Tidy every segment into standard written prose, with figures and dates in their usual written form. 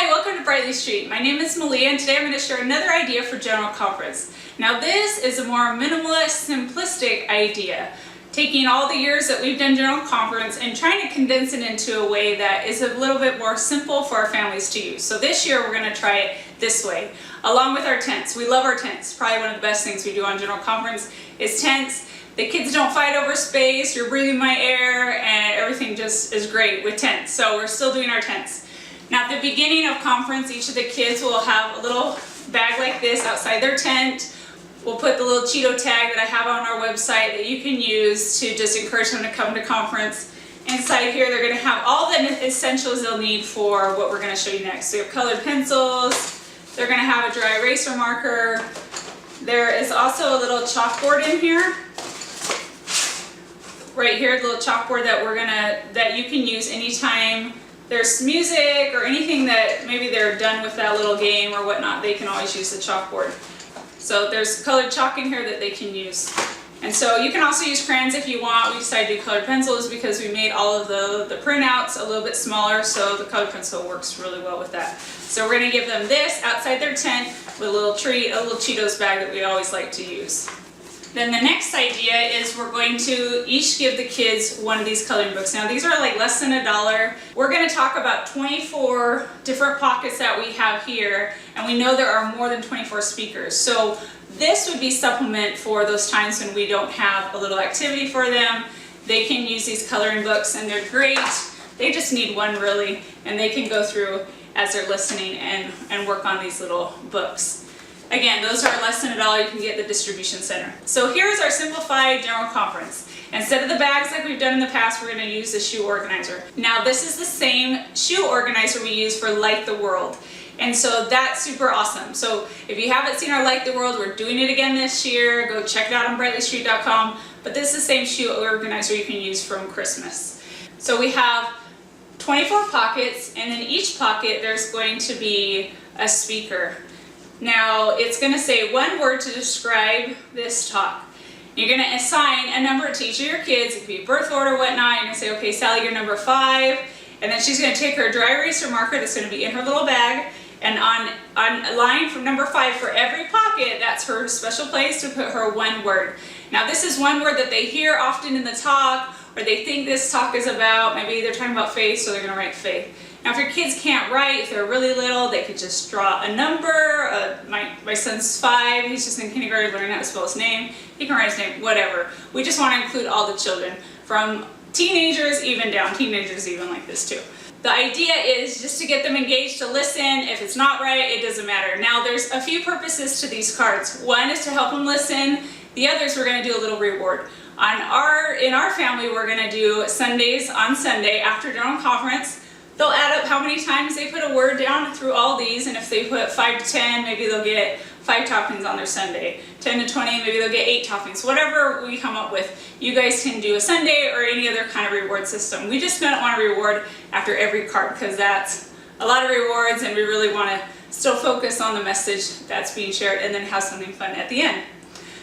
Hi, welcome to Brightly Street. My name is Malia and today I'm going to share another idea for general conference. Now this is a more minimalist, simplistic idea, taking all the years that we've done general conference and trying to condense it into a way that is a little bit more simple for our families to use. So this year we're going to try it this way, along with our tents. We love our tents. Probably one of the best things we do on general conference is tents. The kids don't fight over space, you're breathing my air, and everything just is great with tents. So we're still doing our tents. Now at the beginning of conference, each of the kids will have a little bag like this outside their tent. We'll put the little Cheeto tag that I have on our website that you can use to just encourage them to come to conference. Inside here they're going to have all the essentials they'll need for what we're going to show you next. So you have colored pencils, they're going to have a dry eraser marker. There is also a little chalkboard in here. Right here, the little chalkboard that you can use anytime there's music or anything that maybe they're done with that little game or whatnot, they can always use the chalkboard. So there's colored chalk in here that they can use. And so you can also use crayons if you want. We decided to do colored pencils because we made all of the printouts a little bit smaller, so the colored pencil works really well with that. So we're going to give them this outside their tent with a little treat, a little Cheetos bag that we always like to use. Then the next idea is we're going to each give the kids one of these coloring books. Now these are like less than $1. We're going to talk about 24 different pockets that we have here, and we know there are more than 24 speakers. So this would be supplement for those times when we don't have a little activity for them. They can use these coloring books and they're great. They just need one really, and they can go through as they're listening and work on these little books. Again, those are less than $1. You can get at the distribution center. So here's our simplified general conference. Instead of the bags like we've done in the past, we're going to use the shoe organizer. Now this is the same shoe organizer we use for Light the World. And so that's super awesome. So if you haven't seen our Light the World, we're doing it again this year. Go check it out on brightly.street.com. But this is the same shoe organizer you can use from Christmas. So we have 24 pockets, and in each pocket there's going to be a speaker. Now it's going to say one word to describe this talk. You're going to assign a number to each of your kids. It could be birth order, whatnot. You're going to say, okay, Sally, you're number 5. And then she's going to take her dry eraser marker that's going to be in her little bag. And on a line from number 5 for every pocket, that's her special place to put her one word. Now this is one word that they hear often in the talk, or they think this talk is about. Maybe they're talking about faith, so they're going to write faith. Now if your kids can't write, if they're really little, they could just draw a number. My son's 5, he's just in kindergarten learning how to spell his name. He can write his name, whatever. We just want to include all the children, from teenagers even down, teenagers even like this too. The idea is just to get them engaged to listen. If it's not right, it doesn't matter. Now there's a few purposes to these cards. One is to help them listen. The others we're going to do a little reward. In our family, we're going to do Sundays on Sunday after general conference. They'll add up how many times they put a word down through all these, and if they put 5 to 10, maybe they'll get 5 toppings on their Sunday. 10 to 20, maybe they'll get 8 toppings. Whatever we come up with, you guys can do a Sunday or any other kind of reward system. We just don't want to reward after every card because that's a lot of rewards, and we really want to still focus on the message that's being shared and then have something fun at the end.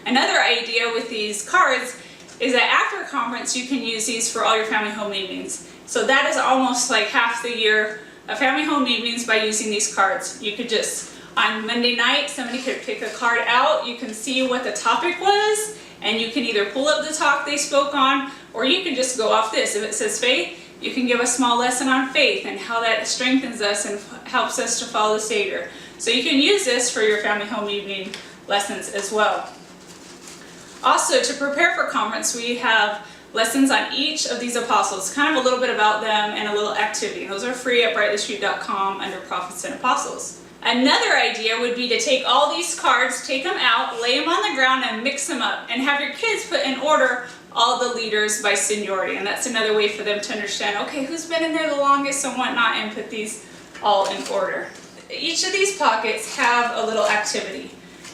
Another idea with these cards is that after conference you can use these for all your family home evenings. So that is almost like half the year of family home evenings by using these cards. You could just, on Monday night, somebody could pick a card out, you can see what the topic was, and you can either pull up the talk they spoke on, or you can just go off this. If it says faith, you can give a small lesson on faith and how that strengthens us and helps us to follow the Savior. So you can use this for your family home evening lessons as well. Also, to prepare for conference, we have lessons on each of these apostles, kind of a little bit about them and a little activity. Those are free at brightly.street.com under Prophets and Apostles. Another idea would be to take all these cards, take them out, lay them on the ground and mix them up, and have your kids put in order all the leaders by seniority. And that's another way for them to understand, okay, who's been in there the longest and whatnot, and put these all in order. Each of these pockets have a little activity.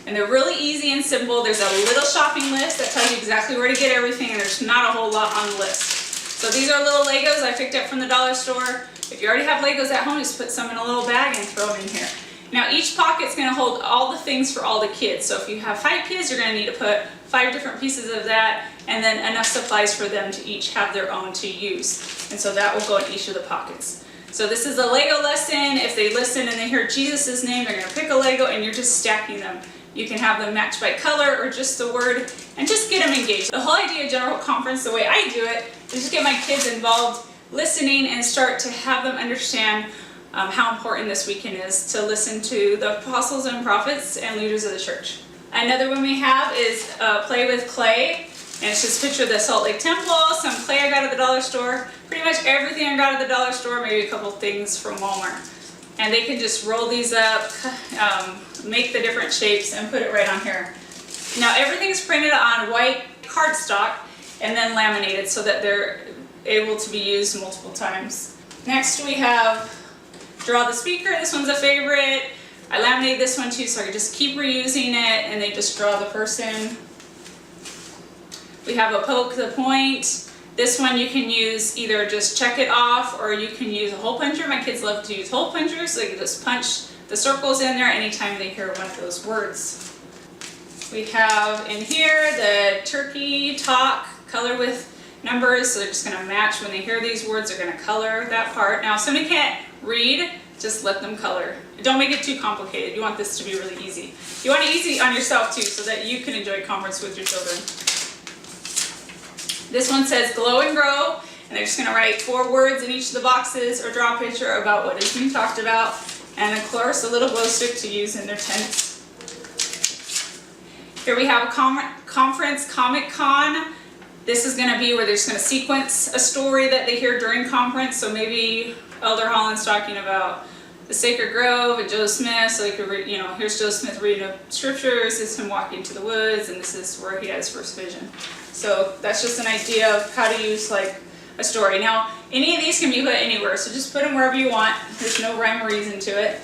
And they're really easy and simple. There's a little shopping list that tells you exactly where to get everything, and there's not a whole lot on the list. So these are little Legos I picked up from the dollar store. If you already have Legos at home, just put some in a little bag and throw them in here. Now each pocket's going to hold all the things for all the kids. So if you have 5 kids, you're going to need to put 5 different pieces of that, and then enough supplies for them to each have their own to use. And so that will go in each of the pockets. So this is a Lego lesson. If they they listen and they hear Jesus' name, they're going to pick a Lego, and you're just stacking them. You can have them match by color or just the word, and just get them engaged. The whole idea of General Conference, the way I do it, is just get my kids involved, listening, and start to have them understand how important this weekend is to listen to the apostles and prophets and leaders of the church. Another one we have is Play with Clay. And it's just a picture of the Salt Lake Temple, some clay I got at the dollar store, pretty much everything I got at the dollar store, maybe a couple things from Walmart. And they can just roll these up, make the different shapes, and put it right on here. Now everything's printed on white cardstock and then laminated so that they're able to be used multiple times. Next we have Draw the Speaker. This one's a favorite. I laminated this one too so I could just keep reusing it, and they just draw the person. We have a Poke the Point. This one you can use either just check it off, or you can use a hole puncher. My kids love to use hole punchers, so they can just punch the circles in there anytime they hear one of those words. We have in here the turkey talk, color with numbers, so they're just going to match when they hear these words, they're going to color that part. Now if somebody can't read, just let them color. Don't make it too complicated. You want this to be really easy. You want it easy on yourself too, so that you can enjoy conference with your children. This one says Glow and Grow, and they're just going to write 4 words in each of the boxes or draw a picture about what is being talked about, and of course a little glow stick to use in their tents. Here we have a conference, Comic Con. This is going to be where they're just going to sequence a story that they hear during conference, so maybe Elder Holland's talking about the Sacred Grove and Joe Smith, so they could read, here's Joe Smith reading the scriptures, this is him walking to the woods, and this is where he had his first vision. So that's just an idea of how to use like a story. Now, any of these can be put anywhere, so just put them wherever you want. There's no rhyme or reason to it.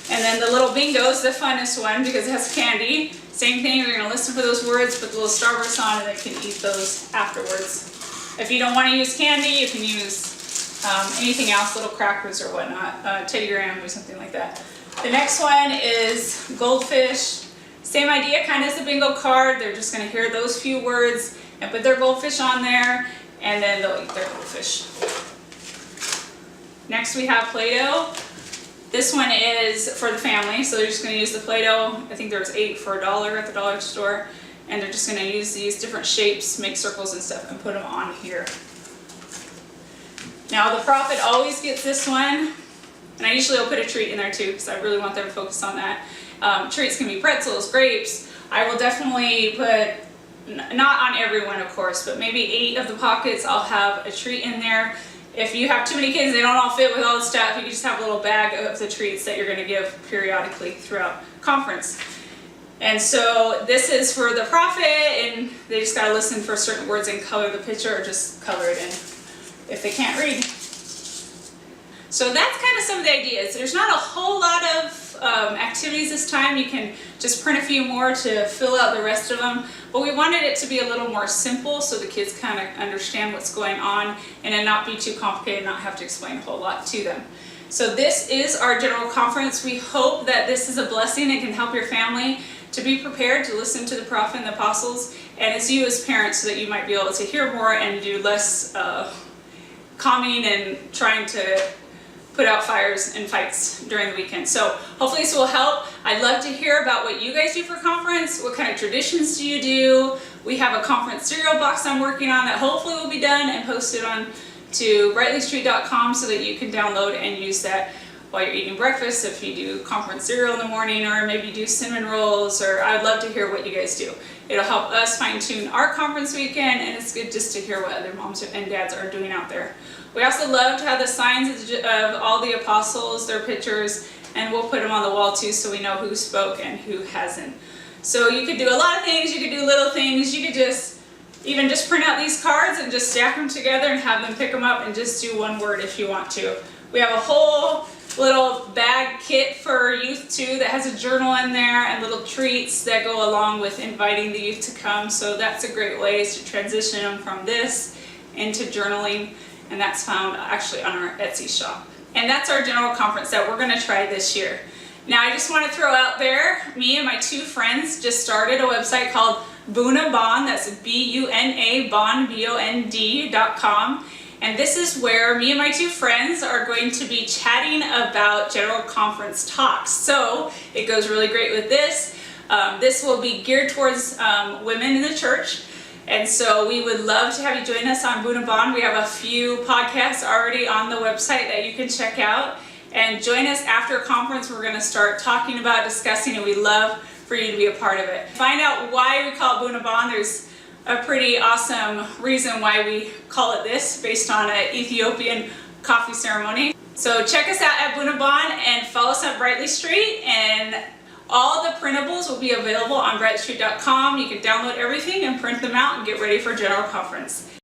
And then the little bingo is the funnest one because it has candy. Same thing, you're going to listen for those words, put the little Starburst on, and they can eat those afterwards. If you don't want to use candy, you can use anything else, little crackers or whatnot, Teddy Graham or something like that. The next one is Goldfish. Same idea, kind of as the bingo card. They're just going to hear those few words and put their goldfish on there, and then they'll eat their goldfish. Next we have Play-Doh. This one is for the family, so they're just going to use the Play-Doh. I think there's 8 for $1 at the dollar store, and they're just going to use these different shapes, make circles and stuff, and put them on here. Now the prophet always gets this one, and I usually will put a treat in there too because I really want them to focus on that. Treats can be pretzels, grapes. I will definitely put, not on everyone of course, but maybe 8 of the pockets I'll have a treat in there. If you have too many kids, they don't all fit with all the stuff, you can just have a little bag of the treats that you're going to give periodically throughout conference. And so this is for the prophet, and they just got to listen for certain words and color the picture, or just color it in if they can't read. So that's kind of some of the ideas. There's not a whole lot of activities this time. You can just print a few more to fill out the rest of them. But we wanted it to be a little more simple so the kids kind of understand what's going on and then not be too complicated and not have to explain a whole lot to them. So this is our general conference. We hope that this is a blessing and can help your family to be prepared to listen to the prophet and the apostles, and as you as parents, so that you might be able to hear more and do less calming and trying to put out fires and fights during the weekend. So hopefully this will help. I'd love to hear about what you guys do for conference. What kind of traditions do you do? We have a conference cereal box I'm working on that hopefully will be done and posted on to brightleystreet.com so that you can download and use that while you're eating breakfast, if you do conference cereal in the morning, or maybe do cinnamon rolls, or I'd love to hear what you guys do. It'll help us fine-tune our conference weekend, and it's good just to hear what other moms and dads are doing out there. We also love to have the signs of all the apostles, their pictures, and we'll put them on the wall too so we know who spoke and who hasn't. So you could do a lot of things, you could do little things, you could just even just print out these cards and just stack them together and have them pick them up and just do one word if you want to. We have a whole little bag kit for youth too that has a journal in there and little treats that go along with inviting the youth to come. So that's a great way to transition them from this into journaling, and that's found actually on our Etsy shop. And that's our general conference that we're going to try this year. Now I just want to throw out there, me and my 2 friends just started a website called Buna Bond, that's B-U-N-A Bond, B-O-N-D.com. And this is where me and my two friends are going to be chatting about General Conference talks. So it goes really great with this. This will be geared towards women in the church. And so we would love to have you join us on Bunabon. We have a few podcasts already on the website that you can check out. And join us after conference. We're going to start talking about, discussing, and we'd love for you to be a part of it. Find out why we call it Bunabon. There's a pretty awesome reason why we call it this, based on an Ethiopian coffee ceremony. So check us out at Bunabon and follow us on Brightly Street, and all the printables will be available on brightstreet.com. You can download everything and print them out and get ready for General Conference.